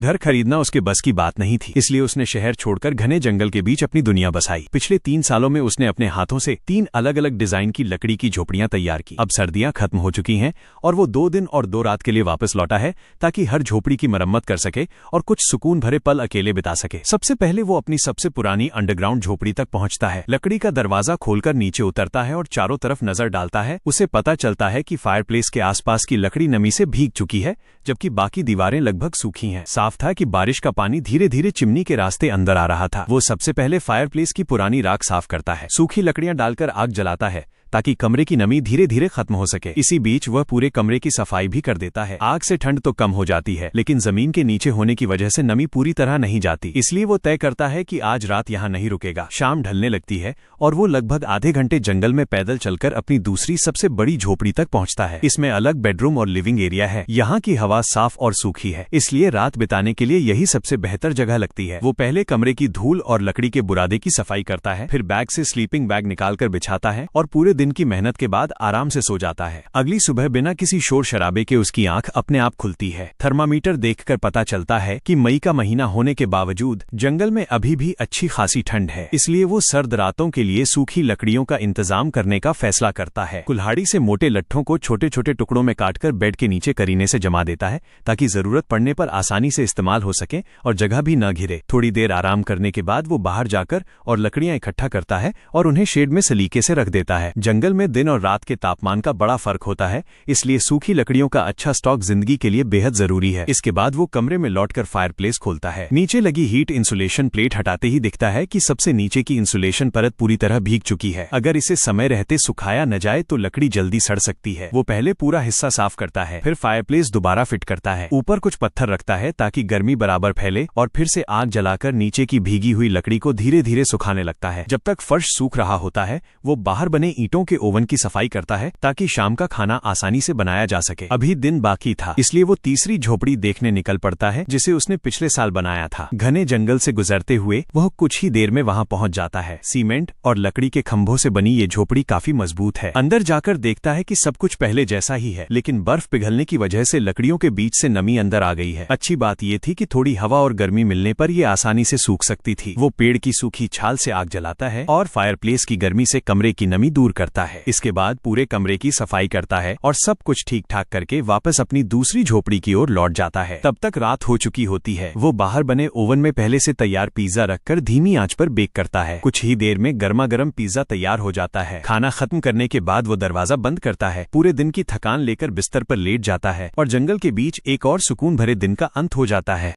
घर खरीदना उसके बस की बात नहीं थी, इसलिए उसने शहर छोड़कर घने जंगल के बीच अपनी दुनिया बसाई। पिछले 3 सालों में उसने अपने हाथों से 3 अलग अलग डिजाइन की लकड़ी की झोपड़ियां तैयार की। अब सर्दियां खत्म हो चुकी हैं और वो 2 दिन और 2 रात के लिए वापस लौटा है ताकि हर झोपड़ी की मरम्मत कर सके और कुछ सुकून भरे पल अकेले बिता सके। सबसे पहले वो अपनी सबसे पुरानी अंडरग्राउंड झोपड़ी तक पहुंचता है। लकड़ी का दरवाजा खोलकर नीचे उतरता है और चारों तरफ नजर डालता है। उसे पता चलता है कि फायरप्लेस के आसपास की लकड़ी नमी से भीग चुकी है, जबकि बाकी दीवारें लगभग सूखी हैं। साफ था कि बारिश का पानी धीरे धीरे चिमनी के रास्ते अंदर आ रहा था। वो सबसे पहले फायरप्लेस की पुरानी राख साफ करता है, सूखी लकड़ियां डालकर आग जलाता है ताकि कमरे की नमी धीरे धीरे खत्म हो सके। इसी बीच वह पूरे कमरे की सफाई भी कर देता है। आग से ठंड तो कम हो जाती है, लेकिन जमीन के नीचे होने की वजह से नमी पूरी तरह नहीं जाती, इसलिए वो तय करता है कि आज रात यहाँ नहीं रुकेगा। शाम ढलने लगती है और वो लगभग आधे घंटे जंगल में पैदल चलकर अपनी दूसरी सबसे बड़ी झोपड़ी तक पहुँचता है। इसमें अलग बेडरूम और लिविंग एरिया है। यहाँ की हवा साफ और सूखी है, इसलिए रात बिताने के लिए यही सबसे बेहतर जगह लगती है। वो पहले कमरे की धूल और लकड़ी के बुरादे की सफाई करता है, फिर बैग से स्लीपिंग बैग निकालकर बिछाता है और पूरे दिन की मेहनत के बाद आराम से सो जाता है। अगली सुबह बिना किसी शोर शराबे के उसकी आंख अपने आप खुलती है। थर्मामीटर देखकर पता चलता है कि मई का महीना होने के बावजूद जंगल में अभी भी अच्छी खासी ठंड है, इसलिए वो सर्द रातों के लिए सूखी लकड़ियों का इंतजाम करने का फैसला करता है। कुल्हाड़ी से मोटे लट्ठों को छोटे छोटे टुकड़ों में काटकर बेड के नीचे करीने से जमा देता है ताकि जरूरत पड़ने पर आसानी से इस्तेमाल हो सके और जगह भी न घिरे। थोड़ी देर आराम करने के बाद वो बाहर जाकर और लकड़ियां इकट्ठा करता है और उन्हें शेड में सलीके से रख देता है। जंगल में दिन और रात के तापमान का बड़ा फर्क होता है, इसलिए सूखी लकड़ियों का अच्छा स्टॉक जिंदगी के लिए बेहद जरूरी है। इसके बाद वो कमरे में लौटकर फायरप्लेस खोलता है। नीचे लगी हीट इंसुलेशन प्लेट हटाते ही दिखता है कि सबसे नीचे की इंसुलेशन परत पूरी तरह भीग चुकी है। अगर इसे समय रहते सुखाया न जाए तो लकड़ी जल्दी सड़ सकती है। वो पहले पूरा हिस्सा साफ करता है, फिर फायरप्लेस दोबारा फिट करता है, ऊपर कुछ पत्थर रखता है ताकि गर्मी बराबर फैले और फिर से आग जलाकर नीचे की भीगी हुई लकड़ी को धीरे धीरे सुखाने लगता है। जब तक फर्श सूख रहा होता है वो बाहर बने ईंटों के ओवन की सफाई करता है ताकि शाम का खाना आसानी से बनाया जा सके। अभी दिन बाकी था, इसलिए वो तीसरी झोपड़ी देखने निकल पड़ता है जिसे उसने पिछले साल बनाया था। घने जंगल से गुजरते हुए वह कुछ ही देर में वहां पहुंच जाता है। सीमेंट और लकड़ी के खंभों से बनी ये झोपड़ी काफी मजबूत है। अंदर जाकर देखता है कि सब कुछ पहले जैसा ही है, लेकिन बर्फ पिघलने की वजह से लकड़ियों के बीच से नमी अंदर आ गई है। अच्छी बात ये थी कि थोड़ी हवा और गर्मी मिलने पर ये आसानी से सूख सकती थी। वो पेड़ की सूखी छाल से आग जलाता है और फायरप्लेस की गर्मी से कमरे की नमी दूर करता है। इसके बाद पूरे कमरे की सफाई करता है और सब कुछ ठीक ठाक करके वापस अपनी दूसरी झोपड़ी की ओर लौट जाता है। तब तक रात हो चुकी होती है। वो बाहर बने ओवन में पहले से तैयार पिज्जा रखकर धीमी आंच पर बेक करता है। कुछ ही देर में गर्मा गर्म पिज्जा तैयार हो जाता है। खाना खत्म करने के बाद वो दरवाजा बंद करता है, पूरे दिन की थकान लेकर बिस्तर पर लेट जाता है और जंगल के बीच एक और सुकून भरे दिन का अंत हो जाता है।